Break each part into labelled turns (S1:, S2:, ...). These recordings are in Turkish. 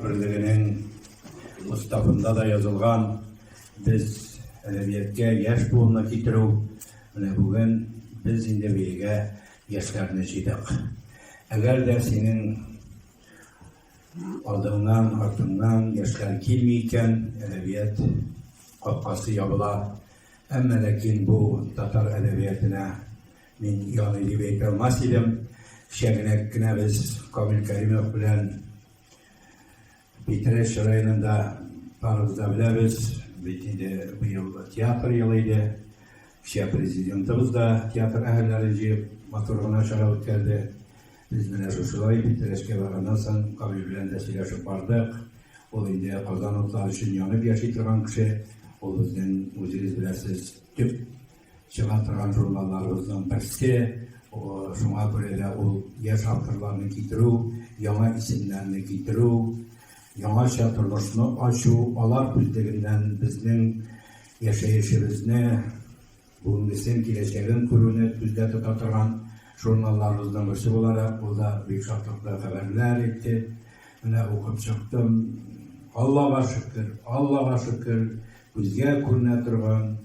S1: Birliğinin Mustafa'nda da yazılgan biz edebiyatga yaş buğuna kitiru bugün biz indi beyge yaşlarını çiğdik. Eğer de senin aldığından ardından yaşlar kilmiyken edebiyat kapkası yapıla. Ama lakin bu Tatar edebiyatına min yanıyla beklemez idim. Şegnekine biz Kamil Kerimov bilen Bitiriş rayonunda paramızda biliriz. Bu yıl tiyatr yılıydı. Prezidentimiz da tiyatr ehlilerici maturuna şarap geldi. Biz de şuşulayı bitirişke varından sonra Kamil bilen de sileşip vardık. O indi kazanıklar için yanıp yaşaytıran kişi. O bizden özünüz bilesiz tüp çıkartıran jurnallarımızdan birisi. Şuna göre de o yaş avtırlarını getiru, yana isimlerini getiru, yana şartlarını aşu, alar büyüklerinden bizim yaşayışımızı, bunun isim geleceğin kurunu düzde tutan jurnallarımızdan birisi olarak burada büyük şartlıkla haberler etti. Yine okup çıktım. Allah'a şükür, bizge kuruna durgan.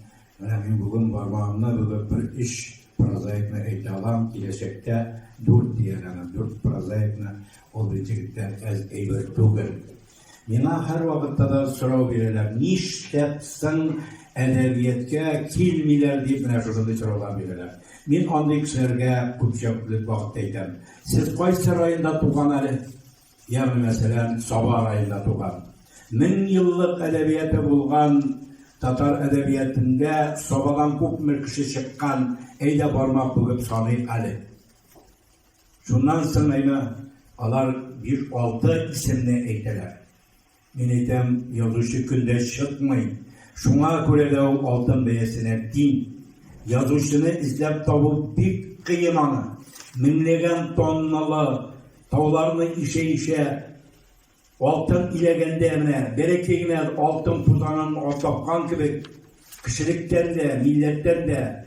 S1: Ben bugün parmağımda bir iş prozaikna eytalam gelecekte dört prozaikna olabilecekler az eyber tuğul. Mina her vakitte da soru verirler. Niştepsin edebiyatga kilmiler deyip bana şurada sorular verirler. Min anday kişilerge köpçöplük vakit eytem. Siz qaysı rayında tuğan ali? Yani mesela Sabah rayında tuğan. 1000 yıllık edebiyatı bulgan Tatar edebiyatında sobadan köp kişi çıkkan eyde barmak bugüp sanayık ali. Şundan sonra alar bir 6 isimle eyteler. Men eytem yazışı günde çıkmayın. Şuna göre de o altın beyesine din. Yazışını izlep tabu bir kıyımanı. Minlegen tonnalı tavlarını işe altın ilegende emine, berekeyine altın puzanın altapkan gibi kişilikten de, milletten de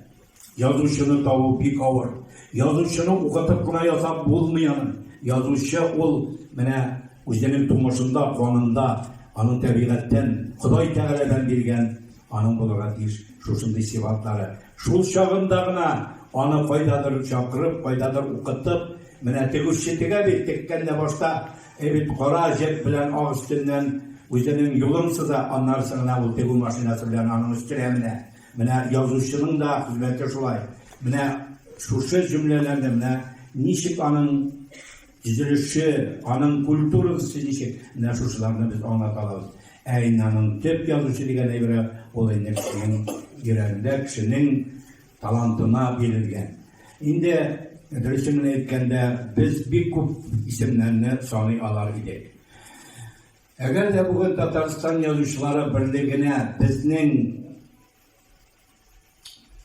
S1: yazışını tavu bir kavur. Yazışını ukatıp buna yazap bulmayanın. Yazışı ol, mene üzerinin tumusunda, kanında, anın tabiatten, Kuday Teala'dan bilgen, anın buluğa diş, şusunda sifatları. Şul şağındağına anı faydadır çakırıp, faydadır ukatıp, mene tegüşçetine bir tekken de başta, evet, kara jet bilen ağ üstünden üzerinin yolumsa da anlarsına bu tegü maşinası bilen anın üstüne mene yazışının da hizmeti şulay. Mene şuşu cümlelerde mene nişik anın dizilişi, anın kulturası nişik mene şuşularını biz anlatalım. Aynanın tep yazışı degene göre olayın kişinin yüreğinde kişinin talantına belirgen. Indi Dürüstümün etkende biz bir kup isimlerini sani alar idik. Eğer de bugün Tataristan yazışları birliğine bizning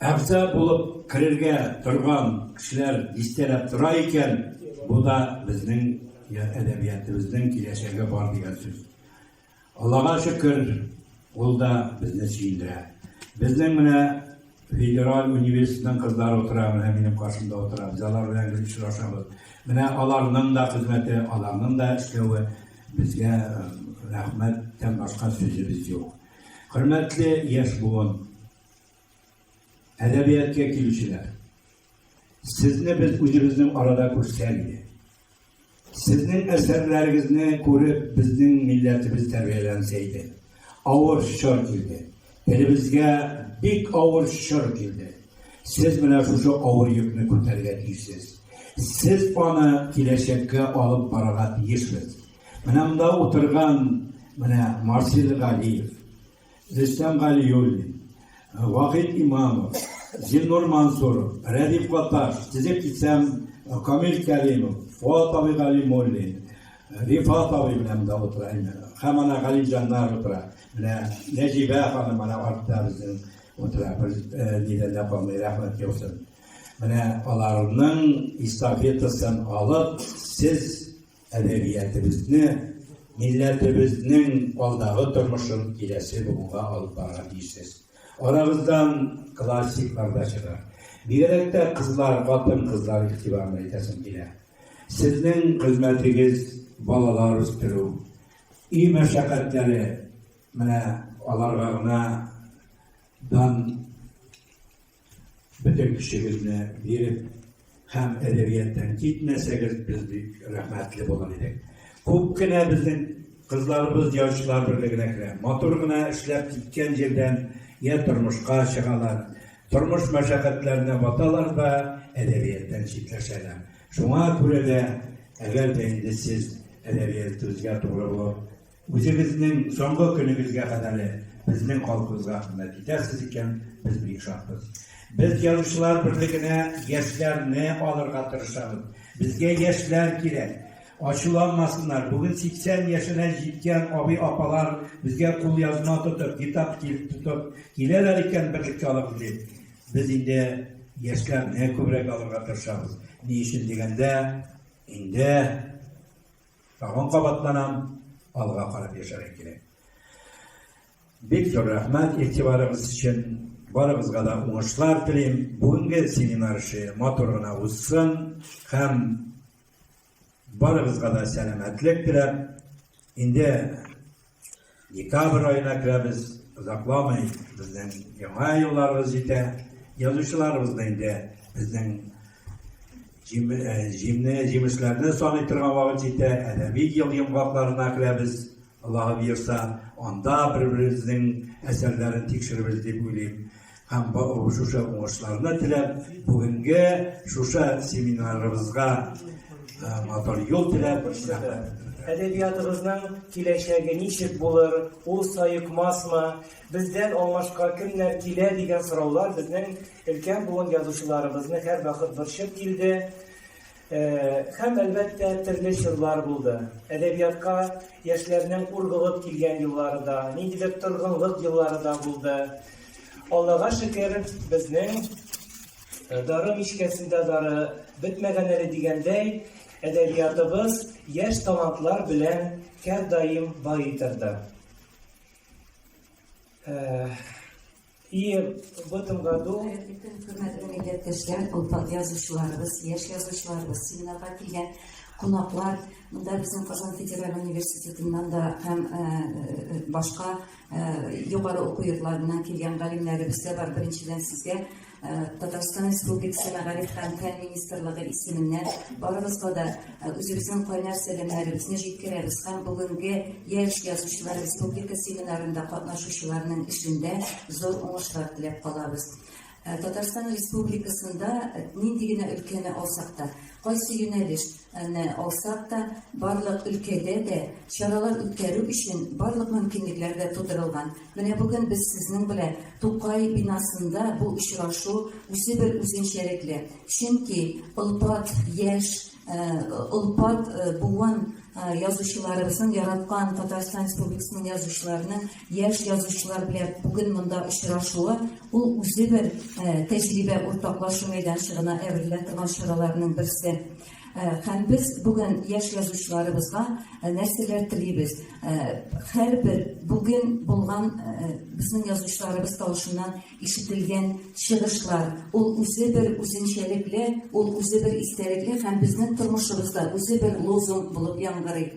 S1: afza bulup kirerge turgan kişiler istelep tura iken, bu da bizning edebiyatımızın geleceğe var degan söz. Allah'a şükür, ol da bizni suyundire. Bizning mine Federal Üniversitesi'nden kızlar oturar, benim karşımda oturar, bizalar bilen görüşürüşürüz. Mine alarının da hizmeti, alarının da işlevi bizge rahmetten başka sözümüz yok. Hürmetli yaş buğun, edebiyatga kelişiler. Sizni biz özümüzün arada görseydi. Sizin eserlerinizni görüp bizning milletimiz terbiyelenseydi. Ağır şarkıydı. Elimizge bir ağır şır geldi. Siz bana şu ağır yükünü kurtarıya değilsiniz. Siz bana gelecekte alıp barağa değilsiniz. Benimde oturgan Marsil Galiyev, Rüstem Galiyolin, Vahid İmamov, Zinnur Mansur, Redif Katar, size gitsem Kamil Kerimov, Fuat abi Galimollin, Rifat abi benimde oturayım. Hemen Galil Canlar oturar. Necibe Hanım bana ortada bizim liderler kalmayı rahmet olsun. Onların istafetasını alıp siz edebiyatımızı, milletimizin aldığı durmuşun ilesi bugünge alıp barabilirsiniz. Aramızdan klasikler de çıkar. Bir de kızlar, kadın kızlar ihtibarını edesin bile. Sizin hizmetiniz balalar üstürü, iyi meşakkatleri alarlarına dan bütün kişilerine verip hem edebiyattan gitmeseniz biz büyük rahmetli olan idik. Köpkene bizim kızlarımız, yaşlılar birliğine motoruna işlep gitken yerden ya turmuşka çıkalar, turmuş meşakkatlerine batalar da edebiyattan çitleşerler. Şuna göre de eğer de indi siz edebiyatınızga doğru bulup, özünüzün songu gününüzge kadar bizning halkımızga hizmet edersiz iken biz büyük şartız. Biz Yazıcılar Birliğine gençlerini alırga tırışalım. Bizge gençler gerek. Açılanmasınlar. Bugün 80 yaşına yetken abi apalar bizge kul yazma tutup, kitap tutup gilerler iken birlikte alıp deyip. Biz indi gençler ne köbrek alırga tırışalım. Ne işin degende indi tağın kabatlanam alga karab yaşarak gerek. Bek zor rahmet itibarımız için barımızga da uğuşlar dileyim. Bugünkü seminarışı motoruna uçsun. Hem barımızga da selametlik dilep. Indi dekabr ayına kiremiz uzaklamayın. Bizden yama yıllarımız ite. Yazıcılarımız da indi bizden jimişlerine son itirgan vakit ite. Edebi yıl yımgaklarına kiremiz. Allah'a buyursa onda birbirimizin eserlerini tekşiririz diye söyleyeyim. Hem şuşa uğuşlarına dilep, bugünkü şuşa seminarımızga motor yol dilep.
S2: Edebiyatımızın kileşegi niçik bulur, o sayıkmaz mı? Bizden olmaşka kimler kile diyen sorular bizden ülken bugün yazışılarımızın her vakit birşip geldi. Hem elbette türlü şırlar buldu. Edebiyatka yaşlarının urgılıp gelgen yıllarda, nidilik tırgınlık yıllarda buldu. Allah'a şükür bizning darı mişkesinde darı bitmegenleri degendey edebiyatımız yaş talantlar bilen her daim bayıtırdı. İyi, bütün gadu.
S3: Bütün hürmetli milletteşler, ulpat yazıcılarımız, yaş yazıcılarımız, seminarga kelgen konaklar, bunda bizim Kazan Federal Üniversitetinden da hem başka yukarı oku yurtlarından kelgen galimlerimiz de var. Birinciden sizge Tatarstan Respublikası Magarif hem Fen Ministerliği isminden barımızda da özümüzün kaynar selamlarımızı jetkireriz. Hem bugünkü yaş yazıcılar Respublika seminarında katnaşuşlarının içinde zor uğuşlar dilep kalabız. Tatarstan Respublikasında nindigine ülkeni olsak da, qaysı yöneliş olsak da, barlık ülkede de şaralar ütkärü için barlık mümkünliklerde tutturulgan. Mene bugün biz sizin bile Tokay binasında bu uçraşu üsü bir üzünçelikli. Çünkü ulpat, yaş, ulpat buğan yazıcılarımızın yaratkan Tatarstan Respublikasının yazıcılarının yaş yazıcılar bile bugün bunda uçraşuğu o üsü bir tecrübe ortaklaşu meydançığına evrilen şaralarının birisi. Hem biz bugün yaş yazıcılarımızga nesiller tileybiz. Her bir bugün bulgan bizim yazıcılarımız talışından işitilgen çıkışlar, o üsü bir üzünçelikle, o üsü bir isterikle hem bizim turmuşumuzda üsü bir lozung bulup yangırı.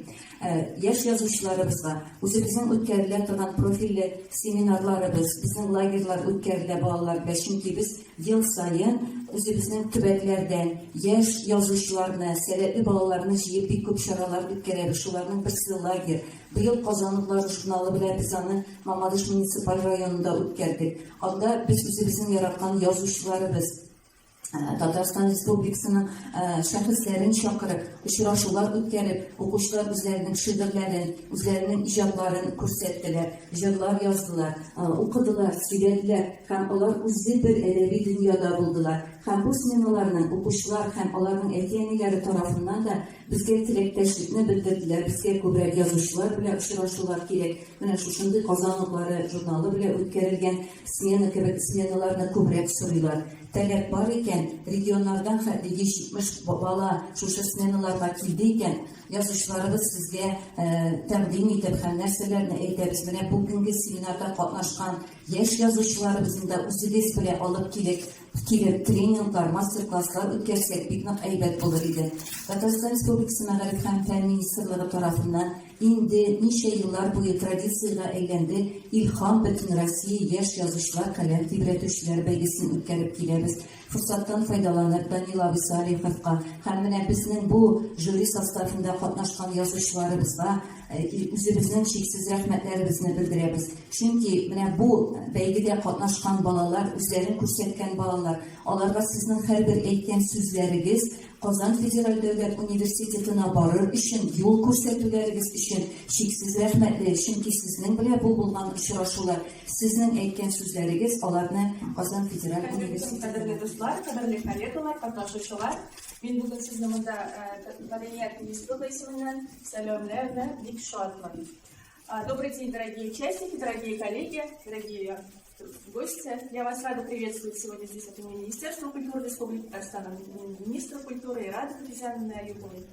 S3: Yaş yazıcılarımızga, üsü bizim ötkeriler tutan profilli seminarlarımız, bizim lagerler ötkeriler bağlar ve çünkü biz yıl sayın özümüzün tübetlerden yaş yazıcılarını, sebepli balalarını jiyip bir köp şaralar ötkərəri. Şularının birisi lager. Bu yıl Kazanlıklar jurnalı bile biz onu Mamadış Municipal rayonunda ötkərdik. Onda biz özümüzün yaratkan yazıcılarımız Tatarstan Respublikasının şahısların çakırıp, uçuraşular ötkərib, okuşlar üzerinin şiirlerin, üzerinin icadlarını körsettiler, icadlar yazdılar, okudular, söylediler. Hem onlar uzun bir edebi dünyada buldular. Hem bu seminalarının okuşlar, hem onların etiyenileri tarafından da bizge tilekteşlikini bildirdiler. Bizge köbrek yazışlar bile uçuraşular gerek. Mene şu şimdi Kazanlıkları jurnalı bile ötkərilgen smena kebek smenalarını köbrek soruyorlar. Talep var iken, regionlardan yetişmiş bala şuşa smenalarga kildiyken, yazışlarımız sizge təqdim etip hem nerselerini eyteriz. Mene bugünkü seminarda katlaşkan yaş yazışlarımızın da üzüles bile alıp kelip treninglar, masterklasslar ötkersek bir eybet olur idi. Tatarstan Respublikası Magarif hem Fen Ministerliği tarafından инде ничә еллар буе традициягә әйләнде. Илһам бөтен Россия яшь язучылар каләм тибрәтүчеләр бәйгесен үткәреп киләбез. Форсаттан файдаланып Данил Абый Салиховка һәм менә безнең бу жюри составында катнашкан язучыларыбызга үзебезнең чиксез рәхмәтләребезне белдерәбез. Чөнки менә бу бәйгедә катнашкан балалар, үзләрен күрсәткән балалар, аларга сезнең һәрбер әйткән сүзләрегез Казан Федераль Дәүләт Университетына барыр өчен, юл күрсәтүләрегез өчен чиксез рәхмәтле. Чөнки сезнең белән бу булган очрашулар, сезнең әйткән сүзләрегез аларны Казан Федераль Университетына
S4: Кадерле дуслар, кадерле коллегалар, катнашучылар, мин бүген сезне монда Мәдәният министрлыгы исеменнән сәламләрне бик шатмын. Добрый день, дорогие участники, дорогие коллеги, дорогие гости. Я вас рада приветствовать сегодня здесь от имени Министерства культуры Республики Татарстан, от имени министра культуры и Рады Хатизяновны Аюповой.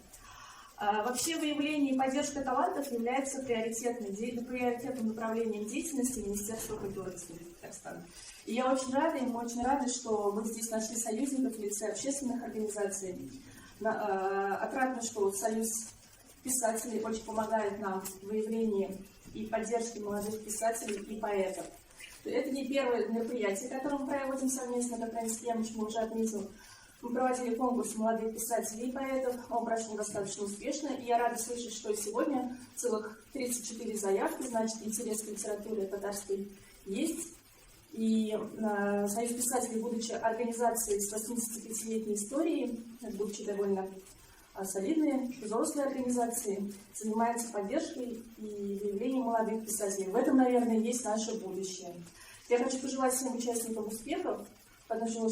S4: Вообще выявление и поддержка талантов является приоритетным направлением деятельности Министерства культуры Республики Татарстан. И я очень рада, и мы очень рады, что мы здесь нашли союзников в лице общественных организаций. Отрадно, что Союз писателей очень помогает нам в выявлении и поддержке молодых писателей и поэтов. Это не первое мероприятие, которое мы проводим совместно, как Ранис Кемыч уже отметил. Мы проводили конкурс молодых писателей и поэтов, он прошел достаточно успешно, и я рада слышать, что сегодня целых 34 заявки, значит, интерес к литературе татарской есть. И Союз писателей, будучи организацией с 85-летней историей, будучи довольно солидные, взрослые организации, занимаются поддержкой и выявлением молодых писателей. В этом, наверное, есть наше будущее. Я хочу пожелать всем участникам успехов.
S5: Ләкин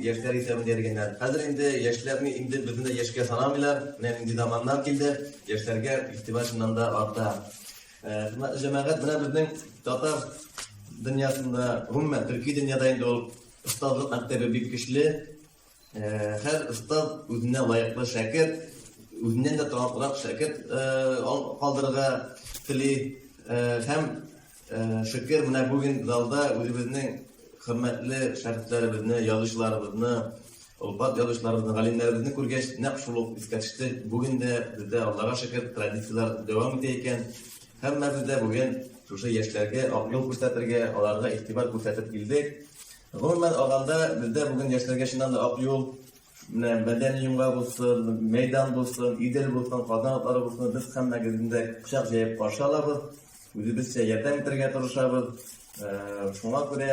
S5: яшьләр исәбен дигәннәр. Хәзер инде яшьләрне инде безне яшькә санамыйлар, нинди заманнар килде, яшьләргә игътибар шуннан да арта. Җәмәгать менә безнең татар дөньясында, гомумән төрки дөньяда инде ул остазлык мәктәбе бик көчле. Һәр остаз үзенә лаеклы шәкерт, үзеннән дә талантлырак шәкерт калдырырга тели һәм шөкер менә бүген залда үзебезнең хөрмәтле шәкертләребезне, язучыларыбызны, улпат язучыларыбызны, галимнәребезне күргәч, нәкъ шул ук искә төште. Бүген дә бездә Аллага шөкер традициялар дәвам итә икән. Һәммәбез дә бүген шушы яшьләргә ак юл күрсәтергә, аларга игътибар күрсәтеп килдек. Гомумән алганда бездә бүген яшьләргә шуннан да ак юл, мәдәни йомга булсын, мәйдан булсын, Идел булсын, Казан атлары булсын, без һәммәгезне дә кочак җәеп каршы алабыз. Үзебезчә ярдәм итәргә тырышабыз. Шуңа күрә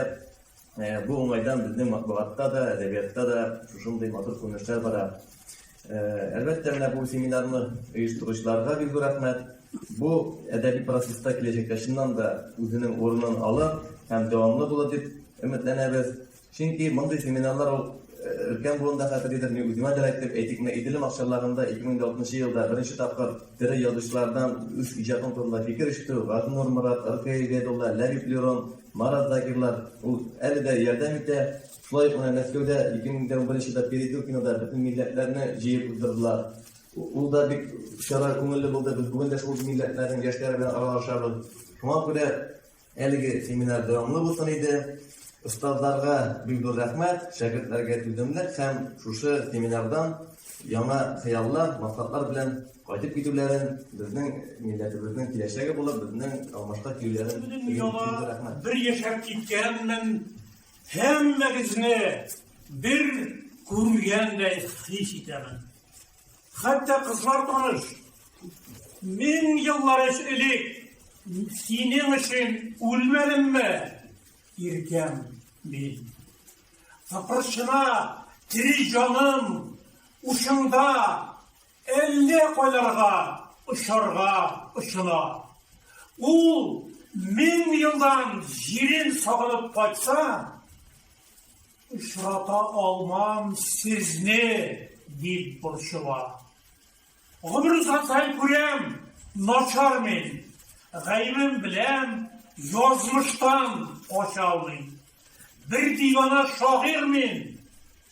S5: бу уңайдан безнең матбугатта да, әдәбиятта да шушындый матур күренешләр бара. Әлбәттә, менә бу семинарны оештыручыларга бик зур рәхмәт. Бу әдәби процесста киләчәктә чыннан да үзенең урынын алыр һәм дәвамлы булыр дип өметләнәбез. Чөнки мондый семинарлар ул өлкән буында хәтерлидер. Мин үземә дә әйтеп, әйтикме, Идел максатларында 2006 елда беренче тапкыр тере язучылардан үз иҗатын турында фикер ишетү, Газнур Мурат, Аркей Гайдулла, Ләбиб Лерон, Марат Закирлар, ул әле дә ярдәм итә. Шулай ук Мәскәүдә 2011 елда Передел кинода бөтен милләтләрне җыеп уздырдылар. Ул да бик шара күңелле булды. Без бүген дә шул милләтләрнең яшьләре белән аралашабыз. Шуңа күрә әлеге семинар дәвамлы булсын иде. Остазларга бик зур рәхмәт, шәкертләргә түземлек һәм шушы семинардан яңа хыяллар, максатлар белән кайтып китүләрен, безнең милләтебезнең киләчәге булып, безнең алмашка килүләрен рәхмәт.
S6: Бер яшәп киткәнмен, һәммәгезне бер күргәндәй хис итәмен. Хәтта кызлар таныш. 1000 еллар элек синең өчен үлмәдемме? Иркәм мин. Тапырчына тире җаным ушында әллә кайларга очарга очына. Ул 1000 елдан җирен сагынып кайтса, очрата алмам сезне дип борчыла. Гомер узган күрәм, начар мин. Гаебем белән язмыштан кача алмыйм. Бер дивана шагыйрь мин,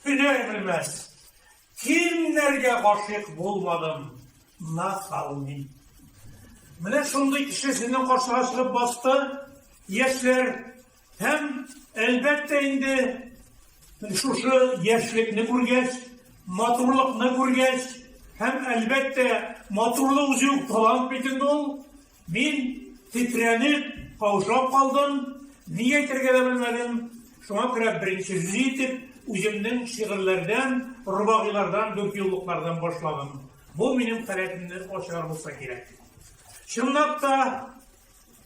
S6: һөнәр белмәс. Кемнәргә гашыйк булмадым, нахалмин. Менә шундый кеше сезнең каршыга чыгып басты, яшьләр һәм әлбәттә инде шушы яшьлекне күргәч, матурлыкны күргәч, һәм әлбәттә матурлы үзеу талант битинде ул. Мин титрәнеп, каушап калдым. Ни әйтергә дә белмәдем. Шуңа күрә беренче сүз итеп үземнең шигырьләрдән, рубагыйлардан, дүртьюллыклардан башладым. Бу минем хәрәкәтемне ачар булса кирәк. Чынлап та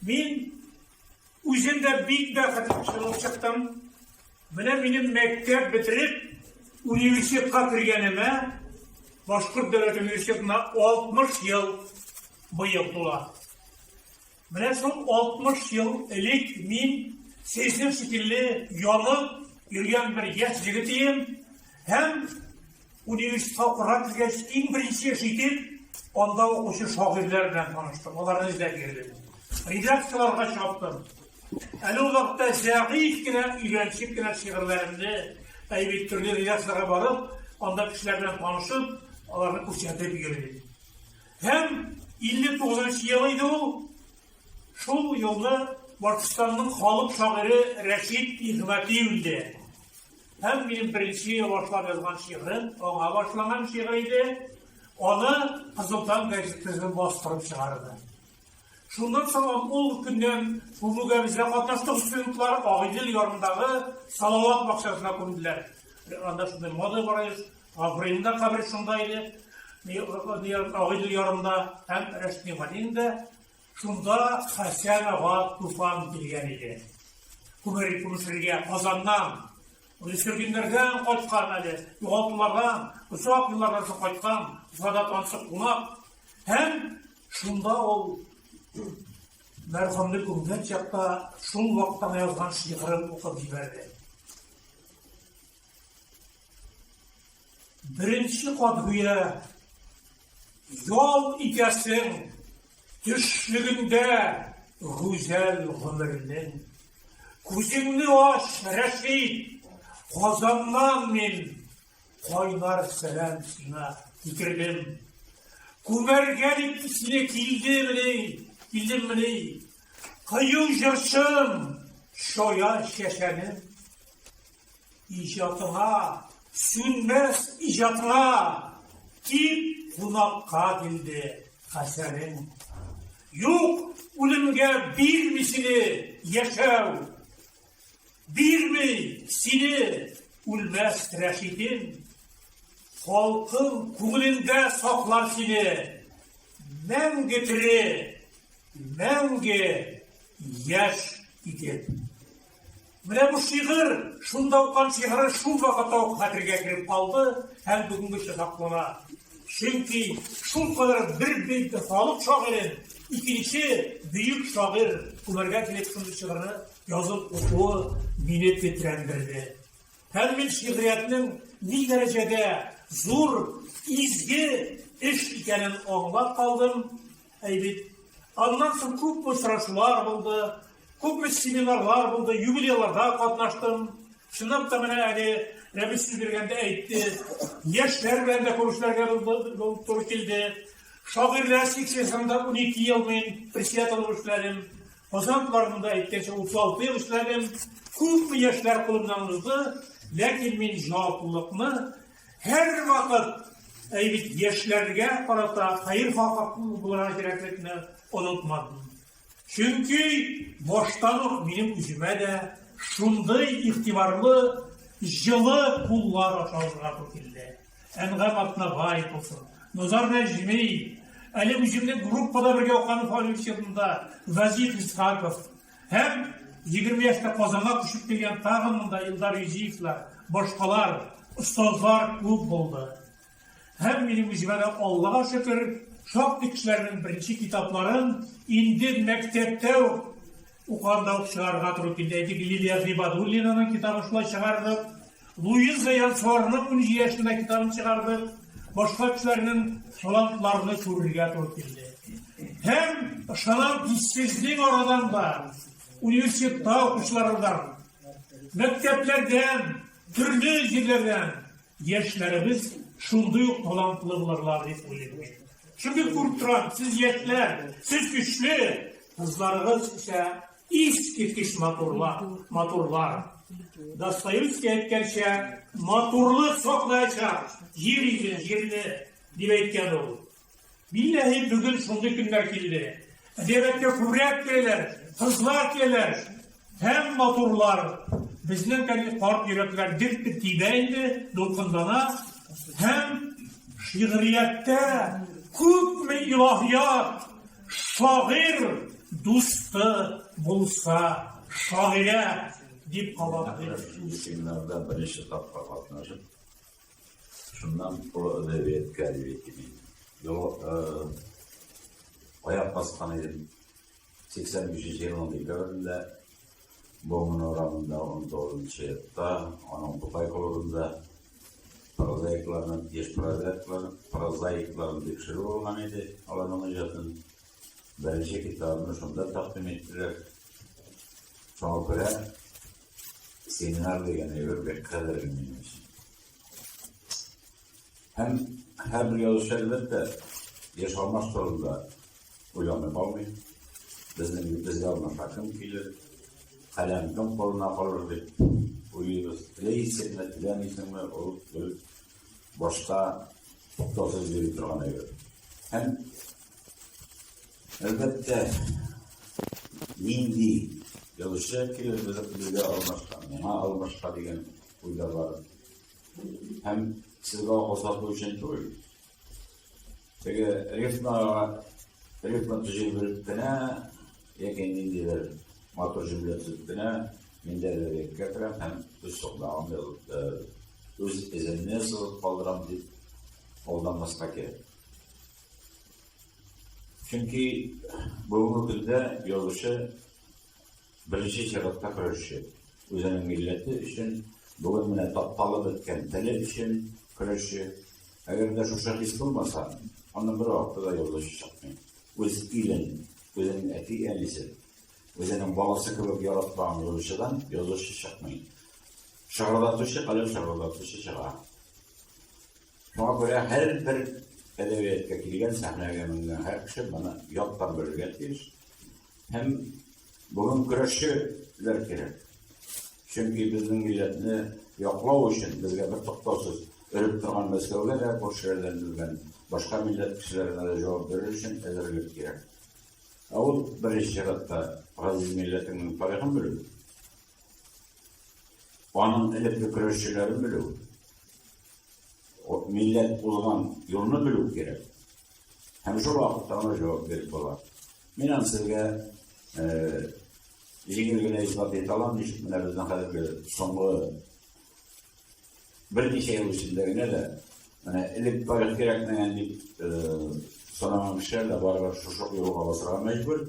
S6: мин үземдә бик бәхетле булып чыктым. Менә минем мәктәп бетереп, университетка кергәнемә Башкорт дәүләт университетына 60 ел быел тула. Менә шул 60 ел элек мин сезнең шикелле янып йөргән бер яшь җегет идем һәм университетка укырга кергәч иң беренче эш итеп анда укучы шагыйрьләр белән таныштым. Аларны эзләп йөрдем. Редакцияларга чаптым. Әле ул вакытта зәгыйфь кенә, өйрәнчек кенә шигырьләремне әйбәт төрле редакцияларга барып, анда кешеләр белән танышып, аларны күрсәтеп йөрдем. Һәм 59 ел иде ул. Шул елны Башкортстанның халык шагыйре Рәшит Ихмәти үлде. Һәм минем беренче башлап язган шигырем, аңа башлаган шигырь иде. Аны Кызылтаң газетасында бастырып чыгарды. Шундан соң ул көннән бүгенге безгә катнаштык студентлар Агыйдел ярындагы Салават бакчасына күнделәр. Анда шундый мода бар иде. Афринда кабер шунда иде. Агыйдел ярында һәм Рәшит Ихмәтиндә шунда Хәсән ага туфан килгән иде. Күмәргә Казаннан Университетләрдән кайткан әле, югалтулардан, узак еллардан соң кайткан, Уфада танышып кунак. Һәм шунда ул мәрхүмне күмгән чакта шул вакытта язган шигырын укып җибәрде. Беренче катгыя ял итәсең төшлегендә гүзәл гомернең. Күзеңне аш, Рәшит, Казаннан мин кайнар сәлам сиңа китердем. Күмәргә дип сине килдеммени, кыю җырчым, шоя шәшәнем. Иҗатыңа, сүнмәс иҗатыңа, кип кунакка килде Хәсәнем. Юк, үлемгә бирми сине яшәү, бирми сине үлмәс Рәшитем. Халкың күңелендә саклар сине, мәңге тере, мәңге яшь итеп. Менә бу шигырь, шунда уккан шигырь шул вакытта ук хәтергә кереп калды һәм бүгенгечә саклана. Чөнки шул кадәр бер халык шагыйре, икенче бөек шагыйрь Күмәргә килеп шундый шигырьне язып укуы мине тетрәндерде. Һәм мин шигъриятның ни дәрәҗәдә зур, изге эш икәнен аңлап калдым. Әйбит. Аннан соң күп очрашулар булды, күп семинарлар булды, юбилейларда катнаштым. Шуннан да менә әле Рәбис биргәндә әйтте, яшьләр белән дә күрешләргә туры килде. Шагыйрьләр секциясында 12 ел мин председатель эшләдем. Казанларында әйткәнчә 36 ел эшләдем. Күп яшьләр кулымнан узды, ләкин мин җаваплылыкны һәр вакыт әйбит яшьләргә карата хәер хакыклы булырга кирәклекне онытмадым. Чөнки баштан ук минем үземә дә шундый игътибарлы, җылы куллар ашарга туры килде. Әнгам Атнабай булсын, Назар Нәҗми, әле үземнең группада бергә укыган университетында Вазиф Исхаков һәм 20 яшьтә Казанга күчеп килгән тагын монда Илдар Юзиевлар, башкалар, остазлар күп булды. Һәм минем үземә дә Аллага шөкер, шактый кешеләрнең беренче китапларын инде мәктәптә укыганда чыгарга туры килде. Лилия Гыйбадуллинаның китабын шулай чыгардык. Луиза Янсуарның 17 яшендә китабын чыгардык. Башка кешеләрнең талантларны күрергә туры килде. Һәм ышанам сезнең арадан да университетта укучылардан, мәктәпләрдән, төрле җирләрдән яшьләребез шундый ук талантлы булырлар дип уйлыйм. Чөнки күреп торам, сез яшьләр, сез көчле, кызларыгыз исә искиткеч матурлар. Достоевский әйткәнчә, матурлык саклаячак җир җирне дип әйткән ул. Billahi bugün şunday günler kildi. Devette kurrak gelir, kızlar gelir, hem motorlar, bizden kendi kart yürekler dirtip tibeydi, dolkundana, hem şiiriyette küp mü ilahiyat, şair dostu bulsa şaire deyip kaladı.
S7: Filmlerden birinci tapka katlaşıp, şundan o edebiyat galibiyetini, ayak baskan edin. 85. yılın illerinde, Boğumun oranında 14. yılda, onun Kutay kolorunda prozayiklarının, yaş prozayiklarının tekşiri olgan idi. Alanın icadın birinci kitabını şunda takdim ettiler. Sonra göre seminar degen ever bir kadar bilmiyoruz. Hem her bir yazışı elbette yaşanmaz sorunda uyanıp almayı, bizde almak hakkım gelir, kalemden koluna kalır deyip uyuyoruz. Dileysin mi, dileysin mi olup başka tutasız yürü durağına ever. Hem elbette nindi yazışı gelir bize almışka degen uylar var. Hem sizga kosatlı için değil. Peki rifna tecrübelikine yekenliğin diler motor cümletlikine minderleri getiren hem öz soğudağını öz izinine sığıp kaldıran deyip oldanmasına gerek. Çünkü bu günde yoluşu birinci şeriatta kuruşu. Özünün milleti için bugün mine talep etken teli için kuruşu. Eğer de şu şahis bulmasa, onun bir vakti yoldaşı çıkmayın. Öz ilin, özünün eti elisi, özünün balası kılıp yaratmağın yoldaşıdan yoldaşı çıkmayın. Şahırdatışı kalır, şahırdatışı çıkar. Şuna göre her bir edebiyatka kilgen sahneye mingen her kişi bana yoktan bölgettir. Hem bugün kuruşular gerek. Çünkü bizim milletini yoklav için bizge bir toktosuz ölüp durgan meseleler bu şehirlendirilgen başka millet kişilerine de cevap verir için ezerlik gerek. O birinci şeriatta aziz milletinin tarihini biliyor. Onun elipli kuruşçuları biliyor. O millet uzman yolunu biliyor gerek. Hem şu vakitte ona cevap verip olar. Minan sizge jingilgine ispat et alan düşükmüne bizden kadar sonlu bir neçe yıl içindegine de elip tarih gerekmeyen deyip sonamamışlar da var şu yolu basıra mecbur.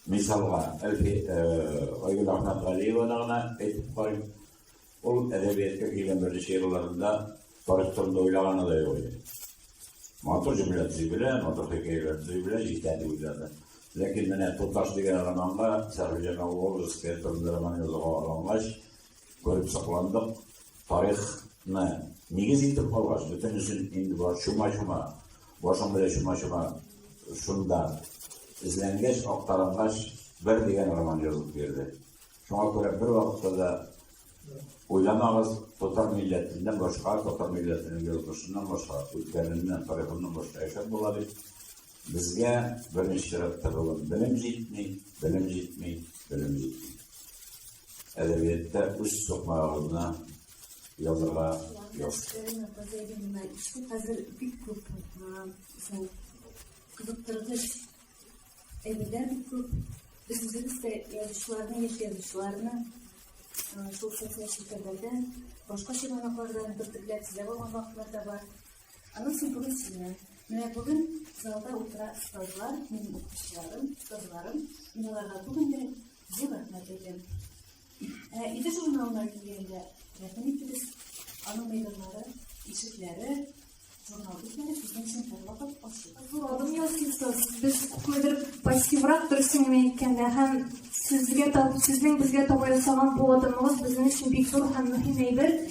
S7: Misalga Aygül Ahmet Galiyeva'na etip koyup o edebiyatka kelgen bir neçe yıllarında tarih turunda oylagana da yok. Motor cümletizi bile, motor hikayelerimizi bile ciddi uyladı. Lakin mene Tutaş degen romanla Serhican Ağoğlu Skertor'un romanı yazığa alanlaş, görüp saklandık. Tarihni negiz etip kalgaç, bütün üstün indi var, şuma, başım bile şuma, şunda izlengeç, aktarılgaç, bir degen roman yazıp verdi. Şuna göre bir vakitte da uylanağız, Tatar milletinden başka, Tatar milletinin yazılışından başka, ülkelerinden, tarihinden başka yaşam olabilir. Bizge birinci şeriatta olan bilim jitmeyi. Edebiyatta üst sokmağına yazıla yok.
S8: İşte hazır bir grup kızıktırgıç evliler bir grup bizimiz de yazışlarını şu sosyal şirketlerden başka şirketlerden bir size olan vakitler de var. Anlasın bunu sizinle. Bugün zalda oturan ustazlar, benim ustazlarım, onlarla bugün de bize rahmet edin. İde jurnallar geldiğinde yakın ettiniz, ana meydanları, işitleri, jurnalistleri sizin için her vakit başlıyor.
S9: Adım yazıyorsunuz. Biz kukmedir pasifrak bir sinirmeyetkende hem sizin bizge tabi yasagan bu adımımız bizim için bir zor hem mühim eyber.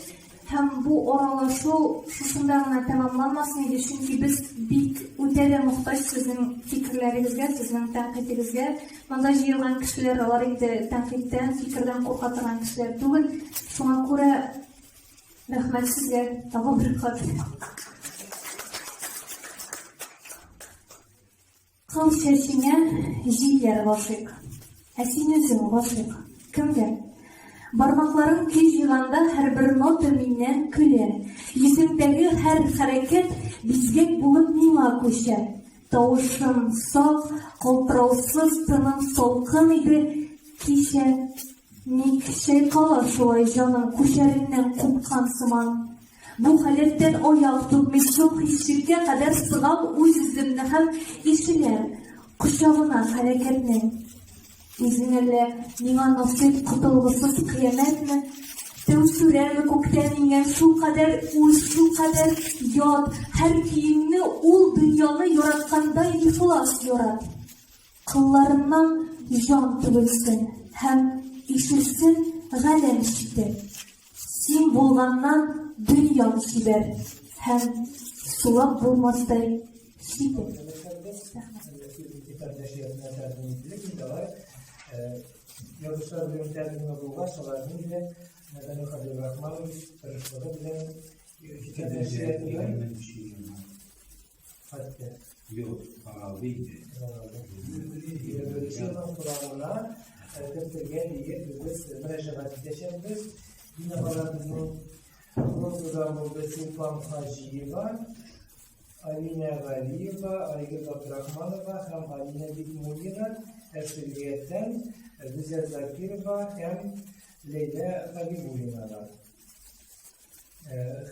S9: Hem bu oralaşu şuşunlarına tamamlanmasın idi. Çünkü biz bit ötede muhtaç sizin fikirlerinizge, sizin tenkidinizge. Manda jıyılgan kişiler alar indi tenkidden, fikirden korkatırgan kişiler değil. Şuna göre rahmet sizge. Tamam bir kadar. Кыл чәчеңә җилләр гашыйк. Ә син үзең гашыйк. Кемгә? Бармакларың көй җыйганда һәрбер нота миннән көлә. Йөзеңдәге һәр хәрәкәт бизгәк булып миңа күчә. Тавышым саф, калтыраусыз, тыным салкын иде кичә. Ник чайкала шулай җаным күчәреннән купкан сыман. Бу хәләттән аяк тотмый шул һичкә кадәр сыгам үз үземне һәм ишеләр кочагына хәрәкәтнең. Үзеңәлә миңа насыйп котылгысыз кыямәтме? Тәү сүрәме күктән иңгән шул кадәр үз, шул кадәр ят, һәр киемне ул дөньяны яраткандай ихлас ярат. Кылларыннан җан түгелсен һәм ишелсен галәм чите. Син булганнан дөнья чибәр һәм сулап булмастай чите.
S2: Yazışlar bölümlerinde bulgar şalarının bile Medeni Kadir Rahmanoviç karışmadı bile kitap neşriyatında hatta
S1: Yok, paralıydı.
S2: Bölüşüyordan kuralına tepkirgen diye biz müracaat edeceğiz. Yine balarımızın Rozura Murbesi Ufam Hacıyeva, Alina Galiyeva, Aygül Abdurrahmanova hem Alina Bitmulina Erşiliyetten Güzel Zakirova hem Leyla Habibulinalar.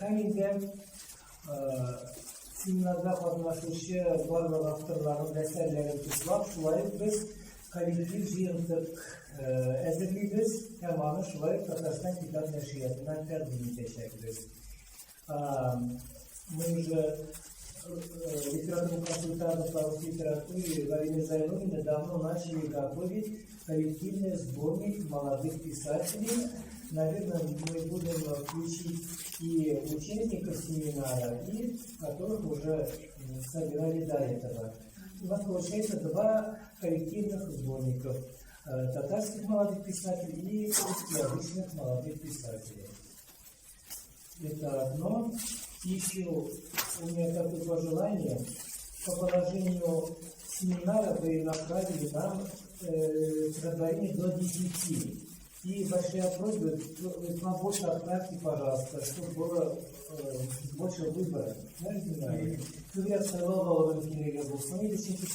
S2: Hamide filmlerde katlaşışı var ve aktarların eserlerini tutlak şulayıp biz kolektif yığıntık ezirliyiz hem anı şulayıp Tatarstan Kitap Neşriyatından terbiyi teşekkürüz. Мы уже литературных консультантов по литературе Галине Зайнуллиной давно начали готовить коллективный сборник молодых писателей. Наверное, мы будем включить и участников семинара, и которых уже собирали до этого. У нас получается два коллективных сборников татарских молодых писателей и русскоязычных молодых писателей. Это одно. Еще у меня такое пожелание. По положению семинара вы направили нам традиции до 10. И большая просьба, побольше отправьте, пожалуйста, чтобы было больше выбора. Күргән сайлау кирәге булсын иде, чөнки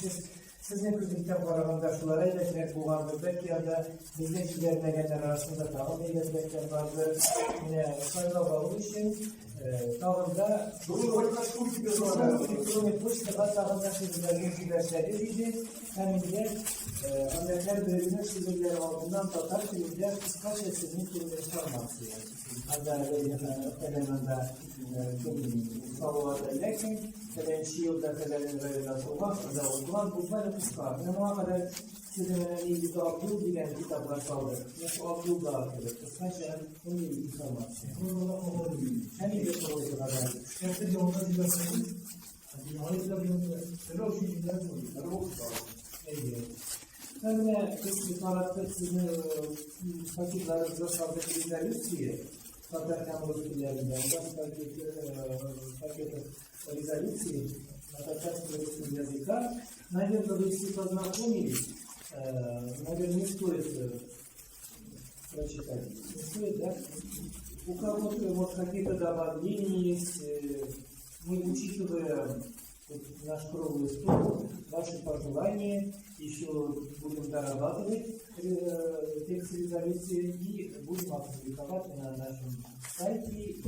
S2: сезнең күзлектән караганда шулар әйләнеп булгандыр, бәлки анда безнең җибәрмәгәннәр арасында тагын әйләнмәкләр бардыр. Менә сайлау алу өчен тагын да электронный почтага тагын да шигырьләргә җибәрсәгез иде, һәм инде һәр беренең шигырьләре алдыннан татар телендә кыскача сезнең информация. Анда элементда сайлауларда ләкин Фәләнче елда фәләнче районда туган, анда укыган буквально кыска. Менә моңа кадәр сезнең нигездә Абдул дигән китаплар салды. Менә Абдулда кыскача информация. Һәм иде турында. Шәһәр җавабы бирсәгез, динамикла белән рәвешле Менә көчле таратып сезнең пакетларыгызга салдык резолюция, татар һәм рус телләрендә, пакеты резолюции на татарском языке. Наверное, вы все познакомились. Наверное, не стоит прочитать. Не стоит, да? У кого-то вот какие-то добавления есть. Мы, учитывая наш круглый стол, ваши пожелания, еще будем дорабатывать текст резолюции и будем опубликовать на нашем сайте и в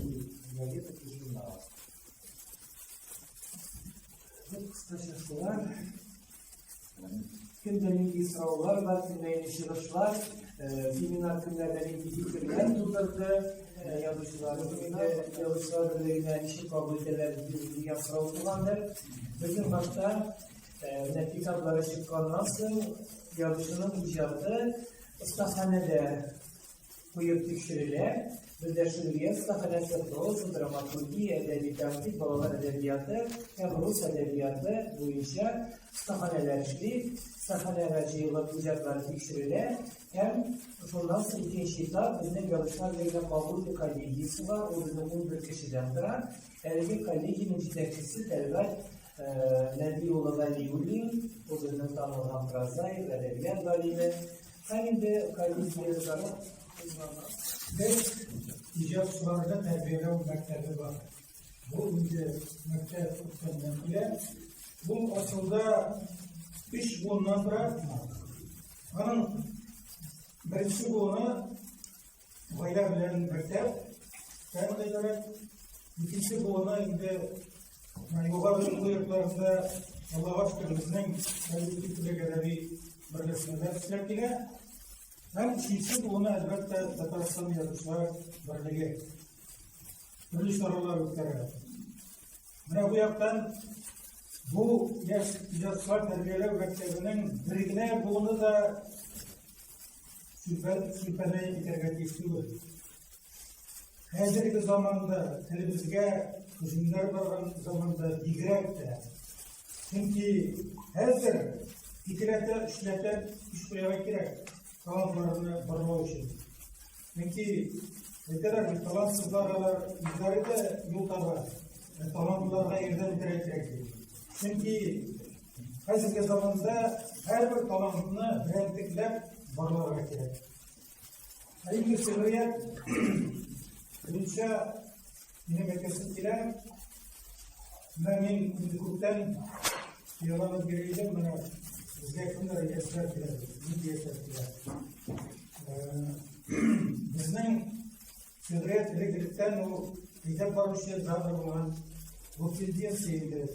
S2: газетах и журналах. Кыскача шулар. Кемдә нинди сораулар бар, кемдә нинди чыгышлар, семинар көннәрдә нинди фикерләр тудырды, язучылар белән ничек кабул итәләр дигән сорау тугандыр. Безнең башта китаплары чыкканнан соң язучының иҗаты остаханәдә куеп тикшерелә. Бездә шигърият остаханәсе, проза, драматургия, әдәби тәнкыйть, балалар әдәбияты һәм рус әдәбияты буенча остаханәләр эшли. Остаханәгә җыелып иҗатлар тикшерелә һәм шуннан соң икенче этап безнең язучылар белән кабул коллегиясе бар. Ул безнең 11 кешедән тора. Әлеге коллегиянең җитәкчесе Тәлгать Nebiullah Veliuli, o bizden tanınan prozai ve edebiyat galimi. Hem de kayıtlı yazarlar.
S10: Biz icatçılarda terbiyeler mektebi var. Bu ince mektep ile bu aslında iş bundan sonra onun birisi bunu baylar bilen mektep kendine göre ikincisi bunu indi yoga ve kuyruklarında Allah'a şükür bizden belli bir kadar bir birleşmeler sürekli hem üçüncüsü bunu elbette Tatarstan Yazıcılar Birliği türlü sorular yükler. Ve bu yaktan bu yazıcılar terbiyeler mektebinin birine bunu da süpermeye giderek istiyor. Hazırki zamanda televizyon hücumlar var zamanda digrek de. Çünkü hazır fikrete işleten iş koymak gerek. Kalanlarını barıma için. Çünkü yeter kalansızlarlar izarete yol var. Kalanlarına yerden direkt. Çünkü hazırki zamanda her bir kalanını beğendikler barıma gerek. Aynı sırriyet birinci yine mektesinkiler benim indikuktan yalanı gireydim bana bizge kunları esrar kiler, bizge esrar kiler. Bizden sırriyet elektrikten o hitap barışıya zaten olan bu kildiye seyirdi.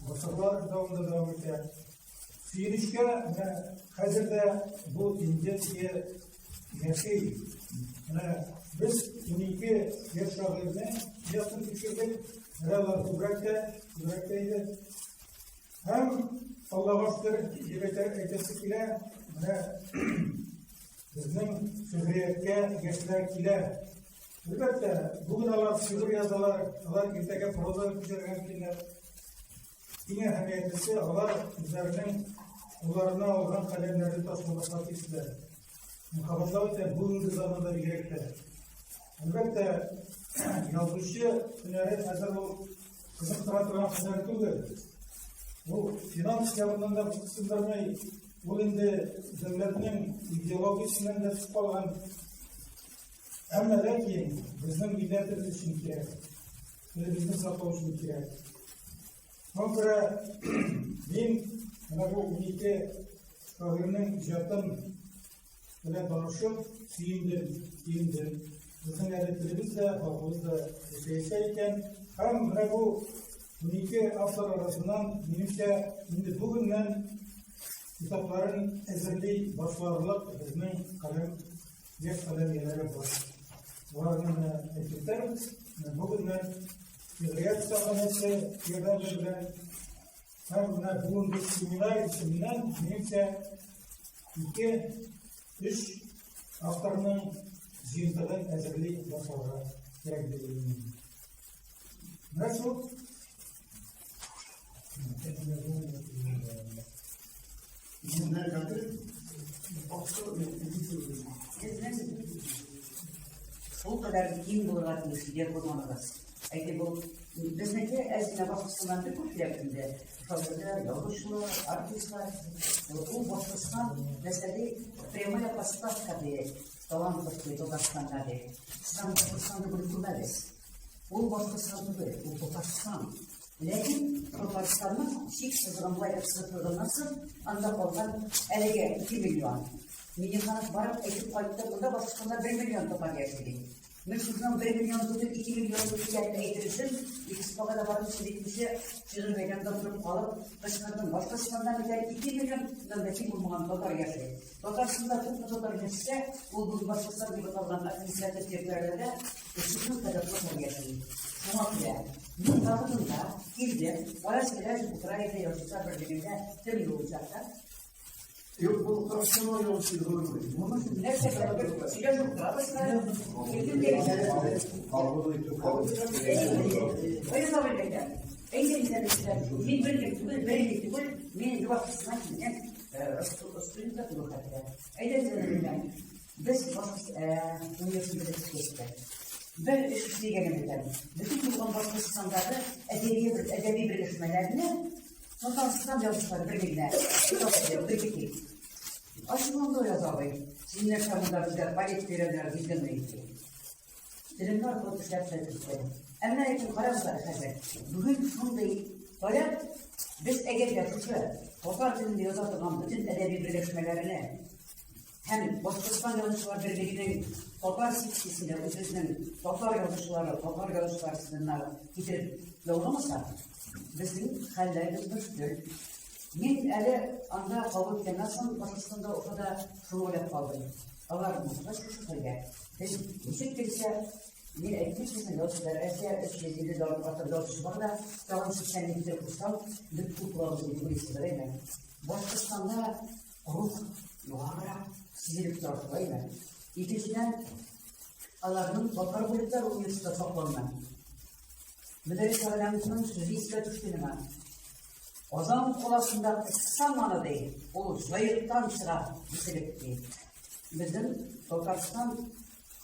S10: Masarlar devamında devam eder. Seyirişke hazırda bu incetiye yaşayı. Biz uniki yaşlarımızda yaptık düşürdük. Herhalde bıraktaydı. Hem Allah'a şükür yeter etesi ile bizim sürriyetke geçler ile elbette bugün Allah sürür yazılar, Allah irteke proza güzel ile yine ehemmiyetisi Allah üzerinin kullarına olan kalemleri taşıması ister. Muhabbetler bugün zamanda gerekli. Elbette yazışı hünerin hazır o kızım kıratıran hüner değil. Bu finans yanından da kısımlarını bu indi devletinin ideolojisinden de çıkan ama lakin bizim milletimiz için gerek. Bizim saklamak için gerek. Sonra ben bu unike şahırının icatın böyle danışıp siyindim. Bizim eğitimimizle, halkımızla yaşayırken hem bu unike aslar arasından benimse şimdi bugünden kitapların ezberliği başlarılık bizim yaş kalem yerleri var. Bunların etkitlerimiz bugünden Hürriyet sahnesi yerlerden hem bugün bir seminer içinden benimse 2-3 haftanın ziyaretinden ezberliği başlarılık gerekli. Nasıl?
S11: Сол kadar киң булырга тиеш дип курманыбыз. Әйтеп бу безнеке әзинә башкортстанды күпләпендә хәзердә язучылар, артистлар, ул Башкортстан мәсәле прямая поставка ди талантлы Татарстанда ди. Сез Башкортстанды белеп күрмәдез. Ул Башкортстан түгел, ул Татарстан. Ләкин Татарстанның чиксез аңлай сыйфырынасы анда калган әлегә 2 миллион. Мине ханат барып әйтеп кайтты, бunda Башкортстанда 1 миллион топар яши. Мен шуннан 1 миллион түгел 2 миллион түгел әйтерсем, икспога да барып сөйләтмичә, чыгыр мәйданда турып калып, Башкортстан Башкортстанда бит 2 миллиондан да ким булмаган топар яши. Татарстанда күп топар яшисә, ул бу Башкортстан дип аталган административ территорияләрдә үсүк кадәр топар яши. Шуңа күрә Мен вакытында килдем, Варасиләр Украинада Язучылар берлегендә тел юлчылар.
S10: Yok bu karşılama yolculuğu olur.
S11: Bunu нәрсә белән сөйләшеп торабызмы? Килдем дигән. Кайда белгән? Әйдәгез, мин белдем, мин юваксына килгән. Студентлар булып хәтта. Әйдәгез, без университетта киттек. Ben eşitliğe gelemedim. Bütün bu Bashkortostandagi әдәби birleşmelerini Tatarsızdan yazışları birbirine. Bir iki. Aşımdan da yazarlayın. Sizinle çabuklar bizler palet verenler bizden de gitti. Dilimler kurtuşlar sevdikleri. Emine yakın karamızlar efendim. Bugün şunu değil. Böyle biz eğer yazıcı, Tatar dilinde yazılan bütün edebi birleşmelerine hem Başkistan yazıcılar birbirinin Tatar silsilesiyle ötesinin Tatar yazıcılar sınırına getirip yollamasa bizim hallerimiz düştü. Men öyle anda kabul etmezsem Pakistan'da o kadar şunu yapalım. Allah'ımız başka şu söyle. Biz müzik bilse men etmişsin yazıcılar eğer eşliğinde de ortada var da tamam sistemini de kursam bir kulağımızı bilirsin değil mi? Pakistan'da ruh yuvarlak sizlik tarafı değil mi? İkinciden Allah'ın Tatar Bölükler Üniversitesi toplanma. Müderris Alemimizin sözü ispat düştüğüne. O zaman kolasında kısa manada değil, o zayıftan çıra meselek değil. Bizim Tatarstan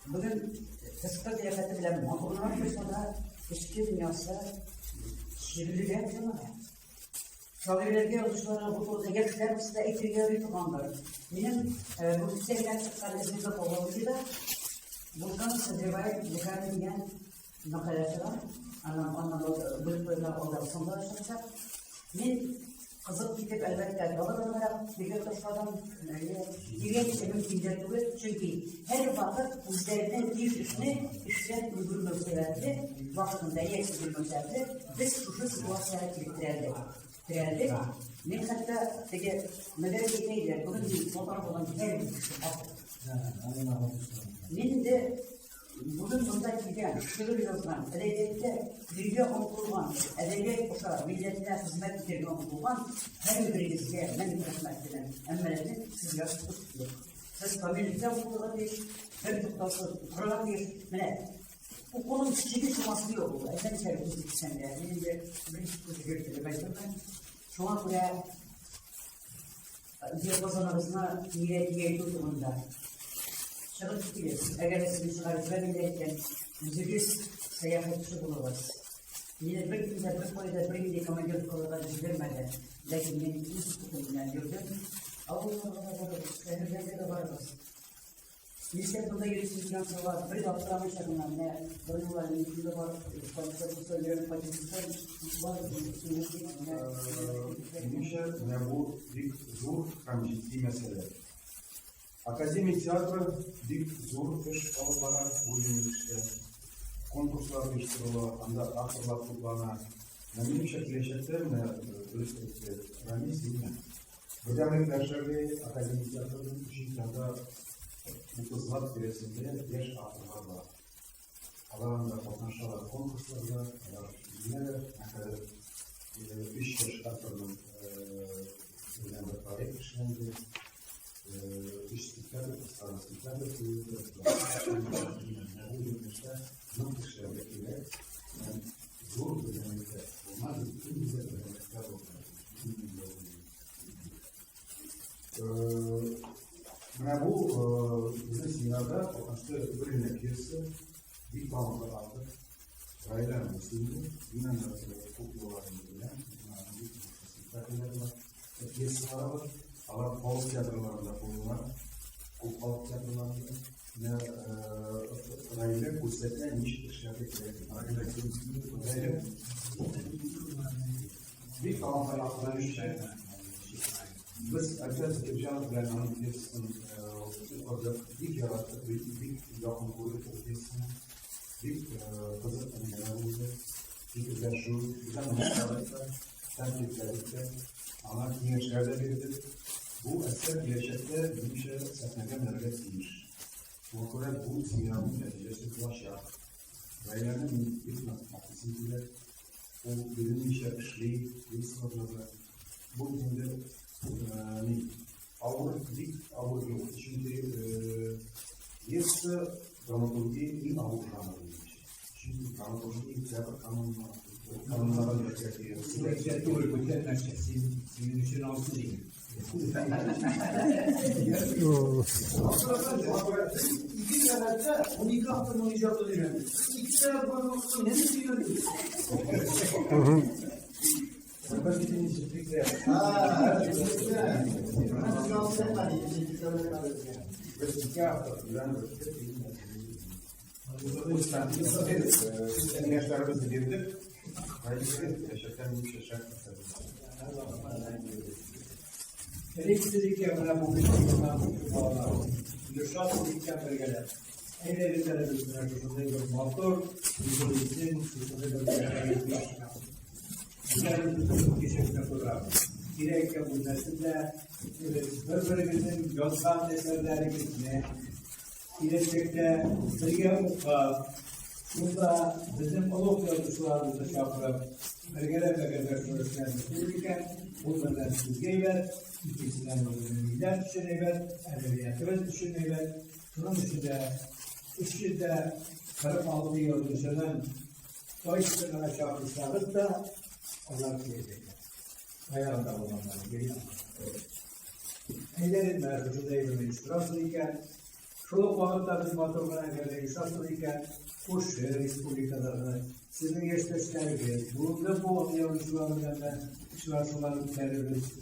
S11: bugün kısıtlı kıyafeti bilen mahkumlar yaşında eski dünyası şiirliğe yapıyorlar. Şairlerge yazışlara bu konuda gençler size etkiliyor tutanlar. Benim bu yüksekten çıkan İzmir'de olduğu da buradan size rivayet yukarı diyen nakalatı var. Anam bölüklerine odasında yaşayacak. Men kızıp gidip elbette babalarına bir taşladan direkt mümkün çünkü her vakit üzerinden bir işler uygulaması vaktinde yetkililmesi biz şu situasyaya kilitlerdi. Men hatta peki medeni neydi? Bunun bir fotoğraf olan her bir kişi men de bugün bunda giden, şiir yazılan, edebiyette bilgi okulan, edebiyat koşar, milletine hizmet ederken okulan her birinizde ben hizmet eden emmelerde siz yaşlı tutuyor. Siz kamillikte okulan bir, bir tuttası, kurulan bir, bu konunun çiçeği çıkması yok. Esen içeri kızdık sende. Benim de bir kutu görüntülü ben şu an buraya diyapazan arasında niyet tutumunda. Şarkı tutuyoruz. Eğer sizin şarkılar dinlerken müziğiz seyahatçi buluruz. Yine bir kimse bir koyda bir indi kamacılık konuda vermedi. Lakin ben ilk tutumdan gördüm. Allah'a şehirlerde de varız. Bizler burada yürüyüşümüzden sonra bir doktoramış adından ne bölümlerin içinde var. Konuşması söylüyorum. Pakistan var.
S10: Ne bu bir zor hem ciddi mesele. Akademik tiyatro bir zor iş olmadan bu işte konkurslar uyuşturuluyor, anda akıllar kullanıyor. Benim şekilleşekte ne öğretmenimiz değil mi? Bu demek dersleri akademik tiyatronun içinde bu kızlar süresinde yaş akıllar var. Alanında katlaşanlar konkurslarda, neler, ne kadar 5 yaş akılın üzerinde tarih işlendi. İstiklal, istiklal yurt dışlardakiler zor dönemde olmaz, bütün bize dönemler olmaz. Bu bizim sinemada aslında öbürüne piyası bir bağımlı aldık. Raylar Müslüm'ü, Yunan okuyorlarını bilen, istiklal var, piyasalar var. Allah halk tiyatrolarında bulunan, o halk tiyatrolarında ne raylı kursette niş işlerdekiler. Raylı bir kalan aklanış şey. Biz arkadaşlar Türkçe'nin planlarını biliyorsun. Orada bir yarattık, bir yakın kuvvet ortasını, bir kızı anlayamadı. Bir güzel şu, güzel anlayamadı. Sanki ama gençlerde biridir. Bu eser gerçekte bir şey satmaya merkeziymiş. Bu kadar bu sinemın neticesi baş yap. Raylarının bir matematikçiler, o bilinmiş yakışlığı, bir sınırlarda. Bu günde ağır yok. Şimdi yoksa dramaturgi in ağır dramatürgi. Şimdi dramaturgi tiyatro kanunlara gerçekleşiyor.
S1: Sürekli uygun senin için altı değil.
S10: İki senette 12 hafta oynayacaklar öğrendim. 2 sene bana olsun ne düşünüyorsunuz? Yaşlarımızı girdik. Yaşarken bu yaşar.
S1: Elektrikli yana bu kısımdan bağlar. Lüşat iken bölgeler. En elimlere düzgün bir motor, bizim Direkt bu nesilde birbirimizin yolsal eserlerimizle gelecekte birge okup burada bizim oluk yolcularımızı çapırıp belgeler görüşlerimiz bunlardan sizgeyler, ikisinden öğrenimler düşüneyler, edebiyatımız düşüneyler. Bunun içinde işçide karım aldığı yolcusunun o işçiden aşağı kuşlarız da onlar diyecekler. Ayağında olanları geliyor. Eylerin merkezinde devrimin şurasıyken, şu vakitte biz motoruna göre şurasıyken, bu şehir respublikalarını sizin geçmişleriniz, burada bu yolcularından da şurasıların terörist,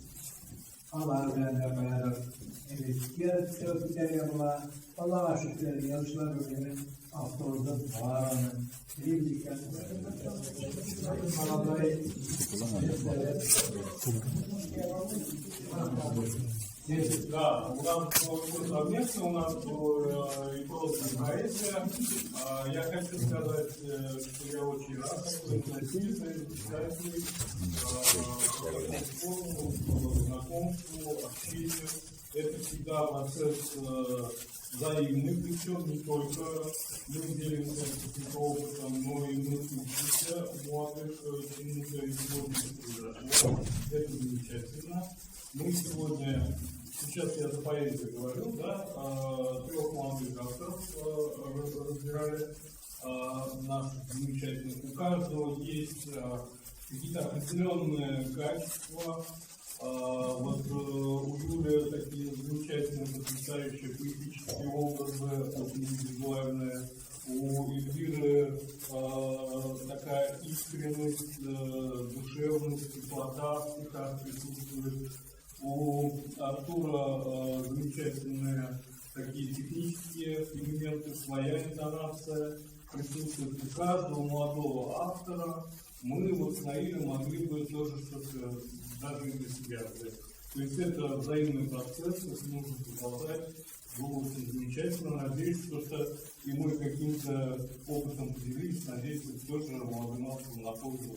S1: Allah'ın beraber, evet, diğer sözlükler yapılan, Allah'a şükür, yolcular bölümünün avtolunun bağıranın, birlikte,
S6: Да, у нас совместно, у нас был и просто поэзия. Я хочу сказать, что я очень рад, что инициативе, писателей, знакомству, общению. Это всегда процесс взаимный, причем не только мы делимся каким-то опытом, но и мы учимся у молодых чему-то и сегодня это замечательно. Мы сегодня, сейчас я за поэзию говорю, да, 3 молодых авторов разбирали наших замечательных. У каждого есть какие-то определенные качества. Вот у Юли такие замечательные, потрясающие поэтические образы, очень индивидуальные. У Эльвиры такая искренность, душевность, теплота в стихах присутствует. У Артура замечательные такие технические элементы, своя интонация присутствует. У каждого молодого автора мы вот с Наилем могли бы тоже что-то даже для себя взять. То есть это взаимный процесс, это нужно продолжать. Было очень замечательно. Надеюсь, что и мы каким-то опытом поделились. Надеюсь, это тоже молодым авторам на пользу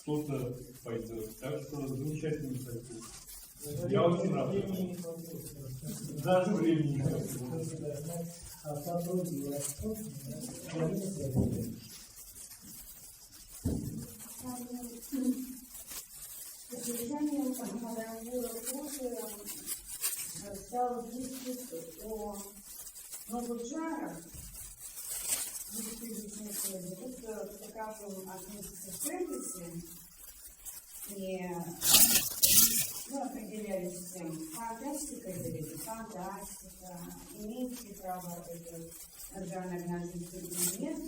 S6: что-то пойдет. Так что замечательный процесс. Я очень рад. Даже времени не хватило.
S12: Содержание моего вопроса стало дискуссия о новых жанрах языковедения. Тут покажу относится к фэнтези и определялись тем, фантастика это или фантастика, имеет ли право этот жанр на жизнь или нет,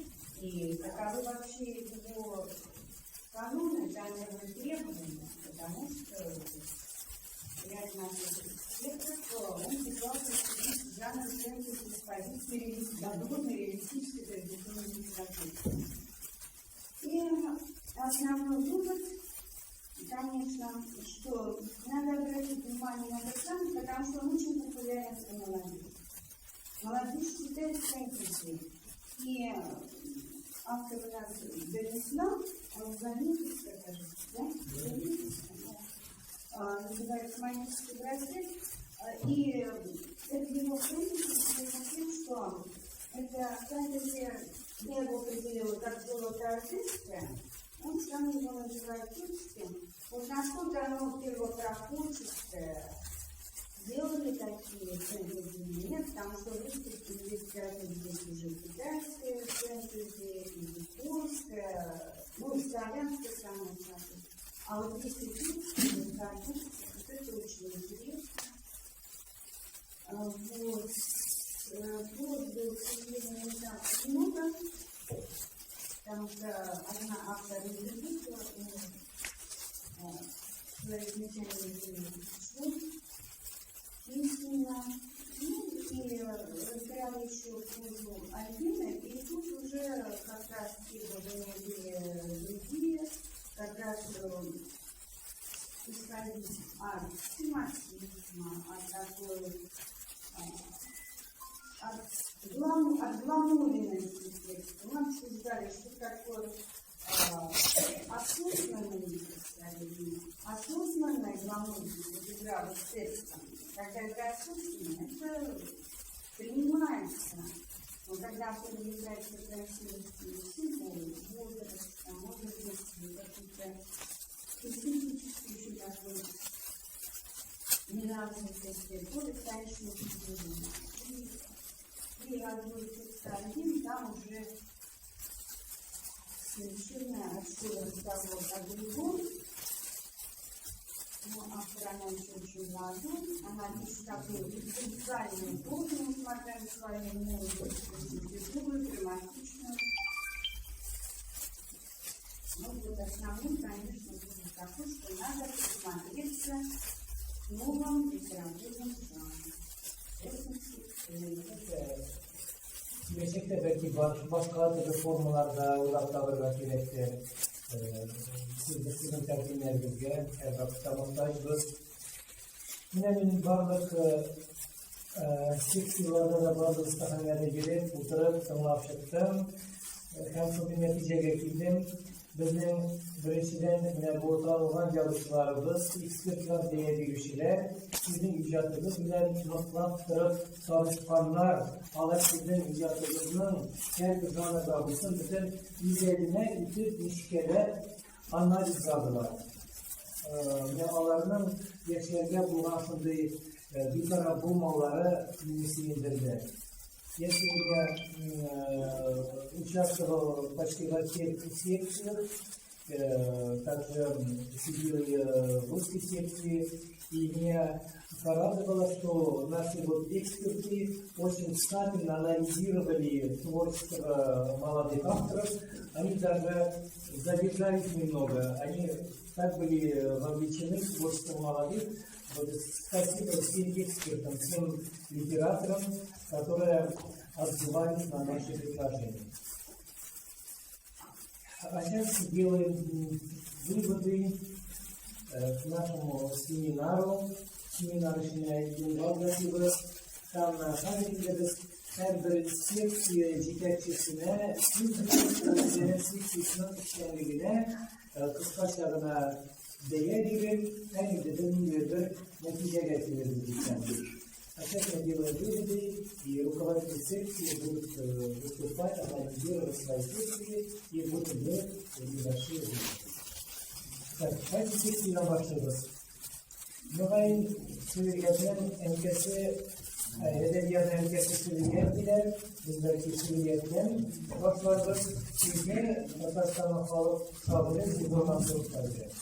S12: и таковы вообще его каноны, жанровые требования, потому что ряд наших экспертов, он пытался вступить в жанр фэнтези с позиции догонной реалистической традиционной литературы. И основной вывод, конечно, что надо обратить внимание на этот жанр, потому что он очень популярен среди молодежи. Молодежь читает фэнтези, и автор у нас Бернислав, он заметился, кажется, да? Называется «Магический браслет». И это его фэнтези связано с тем, что это фэнтези, я его определила как золотоордынское, он сам его называет тульским. Вот насколько оно первопроходческое, делали такие фэнтези или нет, потому что выставки есть здесь уже китайское фэнтези, и японское, ну и славянское самое часто. А вот если тульское, вот это очень интересно. Вот. Повод был, к сожалению, не так много, потому что одна автор не любит, свои замечания шлют письменно. Ну, и разбирала еще просьбу Альбины, и тут уже как раз были другие, как раз исходить от тематизма, от такой, от гламурности текста. Мы обсуждали, что такое осознанная гламурность, игра вот с текстом. Когда это осознанно, это принимается. Но когда появляется красивые символы, возраста, может быть, какие-то специфические еще такой неразвитости, то это, конечно, удивительно. И развой текста один, там уже совершенно отсюда разговор о другом. Но автор, она еще очень молодой, она пишет такую интеллектуальную форму, несмотря на свою молодость, другую, драматичную. Ну вот основной, конечно, будет такой, что надо присмотреться к новым литературным жанрам.
S2: Gerçekte belki başka türlü formalarda uzaklaştırmak gerektir. Sizin tercihlerimizde her vakıtta muhtaçız. Yine benim varlık seksiyalarda da bazı istahanlarda gelip oturup tınlap çıktım. Hem şu bir neticeye geldim. Bizim birinciden bu tanınan çalışmalarımız, ekspertler diye birişiler, sizin icatınız bilen notlandırıp çalışkanlar, Allah sizin icatınızın her bir zana kalmışsın, bütün izlerine itip ilişkiler analiz kaldılar. Yamalarının yaşayacak bulaşındığı bir taraf bulmaları sinirdirdi. Я сегодня участвовал почти во всех секциях, также сидел в русской секции, и меня порадовало, что наши вот эксперты очень тщательно анализировали творчество молодых авторов, они даже задержались немного, они так были вовлечены в творчество молодых. Вот, спасибо всем экспертам, всем литераторам, которые отзывались на наши предложения. А сейчас делаем выводы к нашему семинару. Семинар için vazgeçiyoruz. Tam hangilerimiz her bir seksiye ciketçisine, sizlerin seksiyesinin işlemliğine, kıskaçlarına değerli en dediğim bir netice getirebilecektir. Опять я делаю выводы, и руководители секции будут выступать, анализировать свои действия и будут иметь небольшие выводы. Так, эти секции нам başlıyoruz. Nuray'ın Süriyet'in MKS'i, Edebiyat MKS'i Süriyet'ler, bizdeki Süriyet'ten başlıyoruz. Çünkü Tatarskan'a sağlayın, informasyonu kalacak.